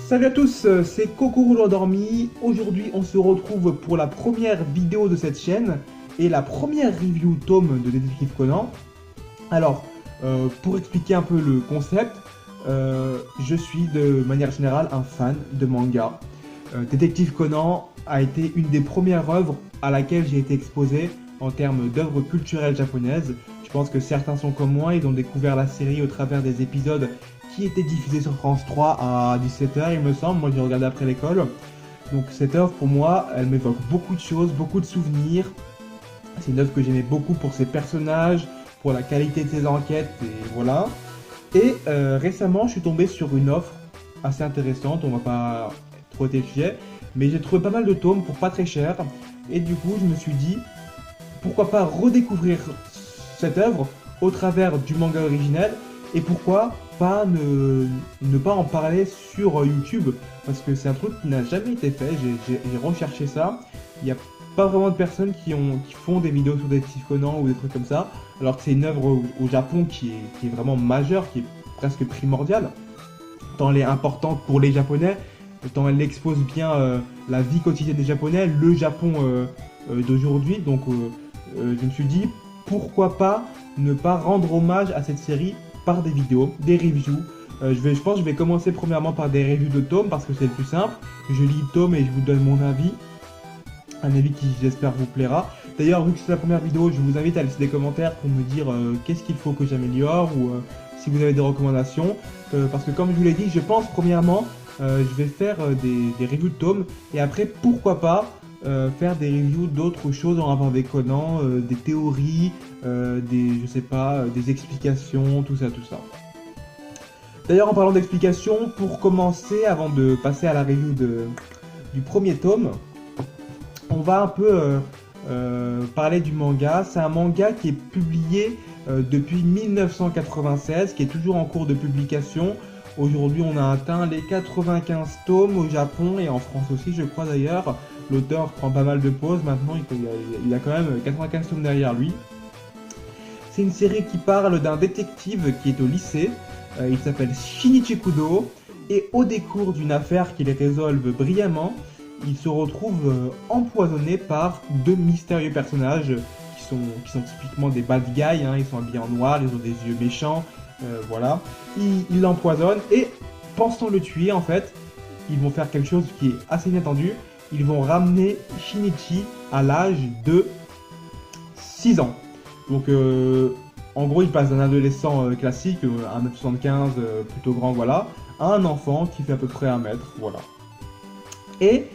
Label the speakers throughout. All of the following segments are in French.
Speaker 1: Salut à tous, c'est Kokoro l'endormi. Aujourd'hui, on se retrouve pour la première vidéo de cette chaîne et la première review tome de Détective Conan. Alors, pour expliquer un peu le concept, je suis de manière générale un fan de manga. Détective Conan a été une des premières œuvres à laquelle j'ai été exposé en termes d'œuvres culturelles japonaises. Je pense que certains sont comme moi, ils ont découvert la série au travers des épisodes qui étaient diffusés sur France 3 à 17h, il me semble. Moi, j'ai regardé après l'école. Donc cette œuvre, pour moi, elle m'évoque beaucoup de choses, beaucoup de souvenirs. C'est une œuvre que j'aimais beaucoup pour ses personnages, pour la qualité de ses enquêtes, et voilà. Et récemment, je suis tombé sur une offre assez intéressante, on va pas trop étayer le sujet, mais j'ai trouvé pas mal de tomes pour pas très cher. Et du coup, je me suis dit, pourquoi pas redécouvrir cette œuvre au travers du manga originel, et pourquoi pas ne pas en parler sur YouTube, parce que c'est un truc qui n'a jamais été fait. J'ai recherché ça, il n'y a pas vraiment de personnes qui font des vidéos sur Détective Conan ou des trucs comme ça, alors que c'est une œuvre au Japon qui est vraiment majeure, qui est presque primordiale, tant elle est importante pour les Japonais, tant elle expose bien la vie quotidienne des Japonais, le Japon d'aujourd'hui. Donc je me suis dit, pourquoi pas ne pas rendre hommage à cette série par des vidéos, des reviews. Je pense que je vais commencer premièrement par des reviews de tomes parce que c'est le plus simple. Je lis le tome et je vous donne mon avis. Un avis qui, j'espère, vous plaira. D'ailleurs, vu que c'est la première vidéo, je vous invite à laisser des commentaires pour me dire qu'est-ce qu'il faut que j'améliore ou si vous avez des recommandations. Parce que comme je vous l'ai dit, je pense premièrement, je vais faire des reviews de tomes et après, pourquoi pas, faire des reviews d'autres choses en rapport avec Conan, des théories, je sais pas, des explications, tout ça. D'ailleurs, en parlant d'explications, pour commencer, avant de passer à la review du premier tome, on va un peu parler du manga. C'est un manga qui est publié depuis 1996, qui est toujours en cours de publication. Aujourd'hui, on a atteint les 95 tomes au Japon et en France aussi, je crois d'ailleurs. L'auteur prend pas mal de pauses, maintenant il a quand même 95 tomes derrière lui. C'est une série qui parle d'un détective qui est au lycée, il s'appelle Shinichi Kudo, et au décours d'une affaire qu'il résolve brillamment, il se retrouve empoisonné par deux mystérieux personnages qui sont typiquement des bad guys, hein. Ils sont habillés en noir, ils ont des yeux méchants, voilà. Il l'empoisonne et pensant le tuer en fait, ils vont faire quelque chose qui est assez inattendu. Ils vont ramener Shinichi à l'âge de 6 ans. Donc en gros, il passe d'un adolescent classique, 1m75, plutôt grand, voilà, à un enfant qui fait à peu près 1 mètre, voilà. Et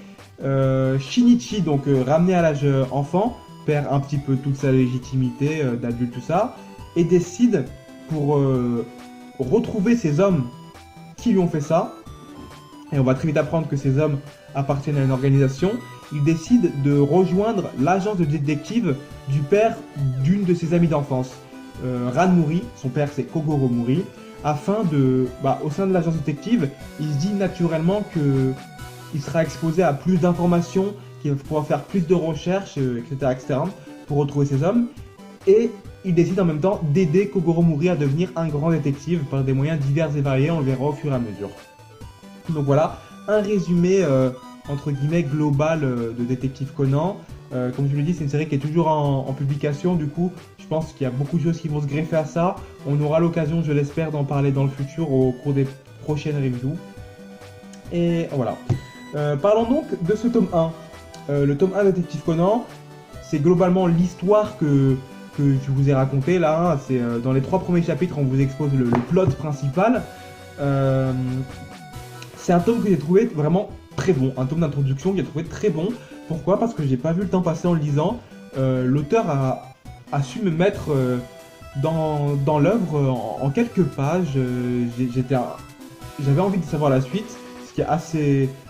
Speaker 1: Shinichi, donc ramené à l'âge enfant, perd un petit peu toute sa légitimité d'adulte, tout ça, et décide pour retrouver ces hommes qui lui ont fait ça, et on va très vite apprendre que ces hommes appartiennent à une organisation, il décide de rejoindre l'agence de détective du père d'une de ses amies d'enfance, Ran Mori, son père c'est Kogoro Mori, afin de, au sein de l'agence détective, il se dit naturellement qu'il sera exposé à plus d'informations, qu'il va pouvoir faire plus de recherches, etc., pour retrouver ces hommes, et il décide en même temps d'aider Kogoro Mori à devenir un grand détective par des moyens divers et variés, on le verra au fur et à mesure. Donc voilà, un résumé entre guillemets global de Détective Conan. Comme je vous l'ai dit, c'est une série qui est toujours en publication, du coup je pense qu'il y a beaucoup de choses qui vont se greffer à ça. On aura l'occasion, je l'espère, d'en parler dans le futur au cours des prochaines reviews. Et voilà. Parlons donc de ce tome 1. Le tome 1 de Détective Conan, c'est globalement l'histoire que je vous ai raconté là, hein. C'est dans les 3 premiers chapitres, on vous expose le plot principal. C'est un tome que j'ai trouvé vraiment très bon, un tome d'introduction que j'ai trouvé très bon. Pourquoi? Parce que j'ai pas vu le temps passer en le lisant. L'auteur a su me mettre dans l'œuvre en quelques pages. J'avais envie de savoir la suite, ce qui est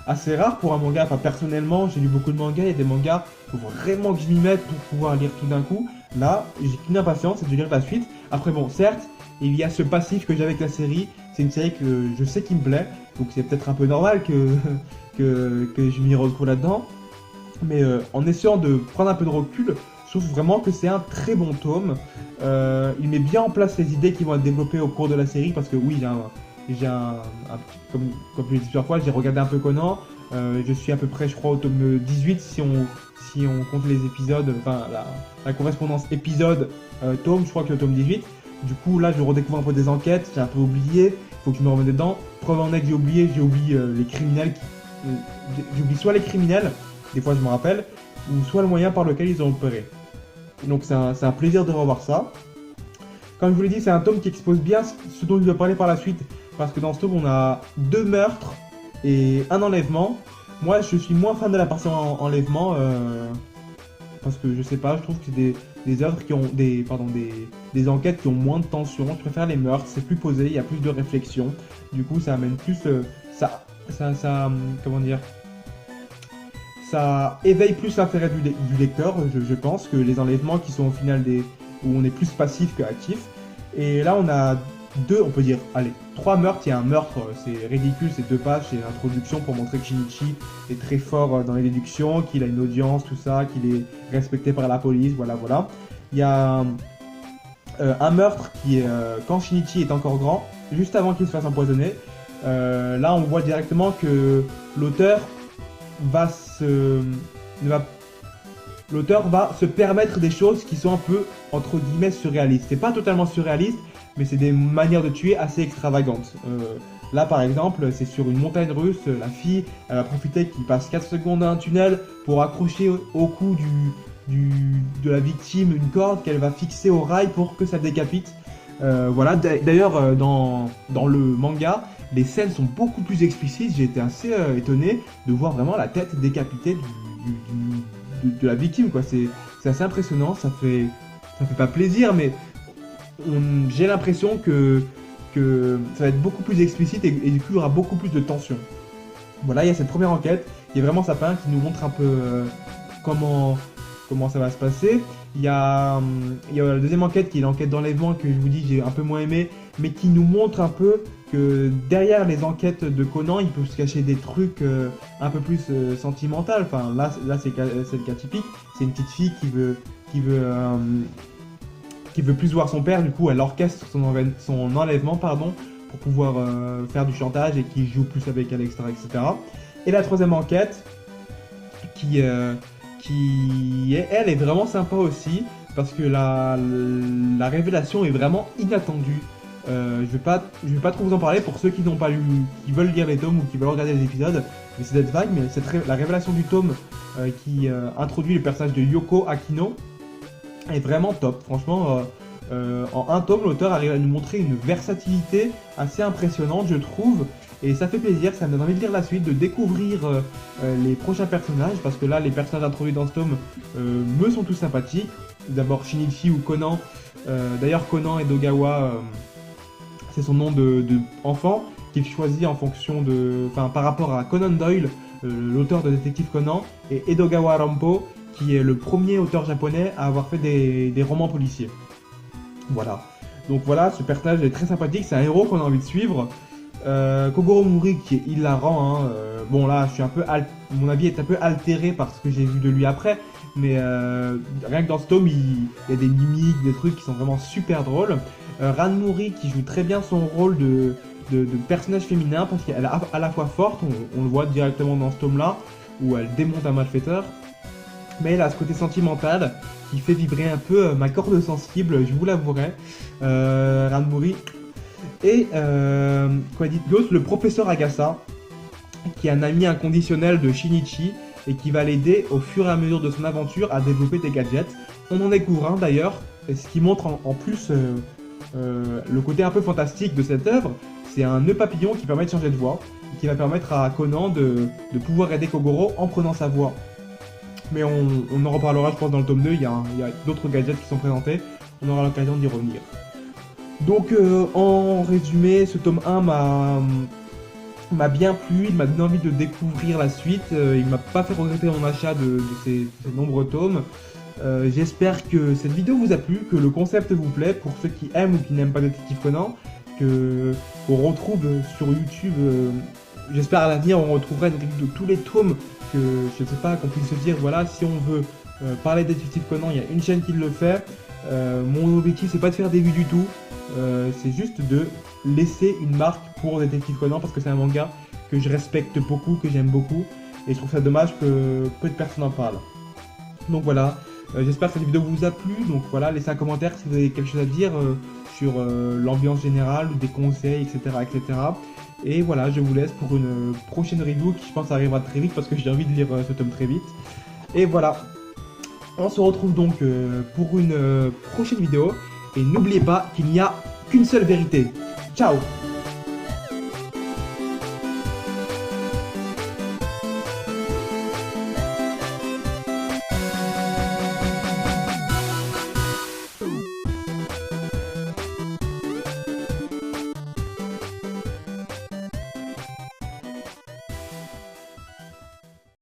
Speaker 1: assez rare pour un manga. Enfin, personnellement, j'ai lu beaucoup de mangas, il y a des mangas où vraiment que je m'y mette pour pouvoir lire tout d'un coup. Là, j'ai qu'une impatience, c'est de lire la suite. Après bon, certes, il y a ce passif que j'ai avec la série. C'est une série que je sais qui me plaît, donc c'est peut-être un peu normal que je m'y retrouve là-dedans. Mais en essayant de prendre un peu de recul, je trouve vraiment que c'est un très bon tome. Il met bien en place les idées qui vont être développées au cours de la série, parce que oui, j'ai comme je l'ai dit plusieurs fois, j'ai regardé un peu Conan. Je suis à peu près, je crois, au tome 18 si on compte les épisodes, enfin la correspondance épisode-tome, je crois que le tome 18. Du coup, là, je redécouvre un peu des enquêtes, j'ai un peu oublié, il faut que je me remette dedans. Preuve en est que j'ai oublié les criminels, j'oublie soit les criminels, des fois je me rappelle, ou soit le moyen par lequel ils ont opéré. Donc c'est un plaisir de revoir ça. Comme je vous l'ai dit, c'est un tome qui expose bien ce dont je vais parler par la suite, parce que dans ce tome, on a 2 meurtres et un enlèvement. Moi, je suis moins fan de la partie enlèvement, parce que je sais pas, je trouve que c'est des œuvres qui ont des enquêtes qui ont moins de tension. Je préfère les meurtres, c'est plus posé, il y a plus de réflexion. Du coup, ça amène plus comment dire, ça éveille plus l'intérêt du lecteur, je pense, que les enlèvements qui sont au final où on est plus passif que actif. Et là, on a on peut dire, allez, 3 meurtres. Il y a un meurtre, c'est ridicule, c'est 2 pages, c'est l'introduction pour montrer que Shinichi est très fort dans les déductions, qu'il a une audience, tout ça, qu'il est respecté par la police, voilà. Il y a un meurtre qui est quand Shinichi est encore grand, juste avant qu'il se fasse empoisonner. Là, on voit directement que l'auteur va se permettre des choses qui sont un peu, entre guillemets, surréalistes. C'est pas totalement surréaliste, mais c'est des manières de tuer assez extravagantes. Là, par exemple, c'est sur une montagne russe, la fille, elle va profiter qu'il passe 4 secondes dans un tunnel pour accrocher au cou de la victime une corde qu'elle va fixer au rail pour que ça décapite. Voilà. D'ailleurs, dans le manga, les scènes sont beaucoup plus explicites. J'ai été assez étonné de voir vraiment la tête décapitée de la victime, quoi. C'est assez impressionnant, ça fait pas plaisir, mais j'ai l'impression que ça va être beaucoup plus explicite et du coup il y aura beaucoup plus de tension. Voilà, il y a cette première enquête qui est vraiment sapin, qui nous montre un peu comment ça va se passer. Il y a la deuxième enquête qui est l'enquête d'enlèvement que je vous dis j'ai un peu moins aimé, mais qui nous montre un peu que derrière les enquêtes de Conan, il peut se cacher des trucs un peu plus sentimentaux. Enfin là c'est le cas typique, c'est une petite fille qui veut plus voir son père, du coup elle orchestre son enlèvement pour pouvoir faire du chantage et qui joue plus avec elle, etc. Et la troisième enquête qui elle est vraiment sympa aussi, parce que la révélation est vraiment inattendue. Je vais pas trop vous en parler pour ceux qui n'ont pas lu, qui veulent lire les tomes ou qui veulent regarder les épisodes, mais c'est d'être vague, mais la révélation du tome qui introduit le personnage de Yoko Akino est vraiment top. Franchement, en un tome, l'auteur arrive à nous montrer une versatilité assez impressionnante, je trouve, et ça fait plaisir, ça me donne envie de lire la suite, de découvrir les prochains personnages, parce que là, les personnages introduits dans ce tome me sont tous sympathiques. D'abord Shinichi ou Conan. D'ailleurs, Conan Edogawa, c'est son nom de enfant qu'il choisit en fonction par rapport à Conan Doyle, l'auteur de Détective Conan, et Edogawa Rampo, qui est le premier auteur japonais à avoir fait des romans policiers. Voilà. Donc voilà, ce personnage est très sympathique, c'est un héros qu'on a envie de suivre. Kogoro Mori qui est hilarant, hein. Bon là, mon avis est un peu altéré par ce que j'ai vu de lui après, mais rien que dans ce tome, il y a des mimiques, des trucs qui sont vraiment super drôles. Ranmori qui joue très bien son rôle de personnage féminin, parce qu'elle est à la fois forte, on le voit directement dans ce tome-là, où elle démonte un malfaiteur, mais elle a ce côté sentimental qui fait vibrer un peu ma corde sensible, je vous l'avouerai. Ranmori. Et Ghost, le professeur Agasa, qui est un ami inconditionnel de Shinichi et qui va l'aider au fur et à mesure de son aventure à développer des gadgets. On en découvre un d'ailleurs, ce qui montre en plus le côté un peu fantastique de cette œuvre. C'est un nœud papillon qui permet de changer de voix et qui va permettre à Conan de pouvoir aider Kogoro en prenant sa voix. Mais on en reparlera, je pense, dans le tome 2, il y a d'autres gadgets qui sont présentés, on aura l'occasion d'y revenir. Donc en résumé, ce tome 1 m'a bien plu, il m'a donné envie de découvrir la suite, il m'a pas fait regretter mon achat de ces nombreux tomes. J'espère que cette vidéo vous a plu, que le concept vous plaît, pour ceux qui aiment ou qui n'aiment pas Détective Conan, qu'on retrouve sur YouTube. J'espère à l'avenir on retrouvera une review de tous les tomes, que je sais pas, qu'on puisse se dire voilà, si on veut parler de Détective Conan, il y a une chaîne qui le fait. Mon objectif c'est pas de faire des vues du tout, c'est juste de laisser une marque pour Détective Conan parce que c'est un manga que je respecte beaucoup, que j'aime beaucoup. Et je trouve ça dommage que peu de personnes en parlent. Donc voilà, j'espère que cette vidéo vous a plu. Donc voilà, laissez un commentaire si vous avez quelque chose à dire sur l'ambiance générale, des conseils, etc., etc. Et voilà, je vous laisse pour une prochaine review qui je pense arrivera très vite parce que j'ai envie de lire ce tome très vite. Et voilà, on se retrouve donc pour une prochaine vidéo. Et n'oubliez pas qu'il n'y a qu'une seule vérité. Ciao!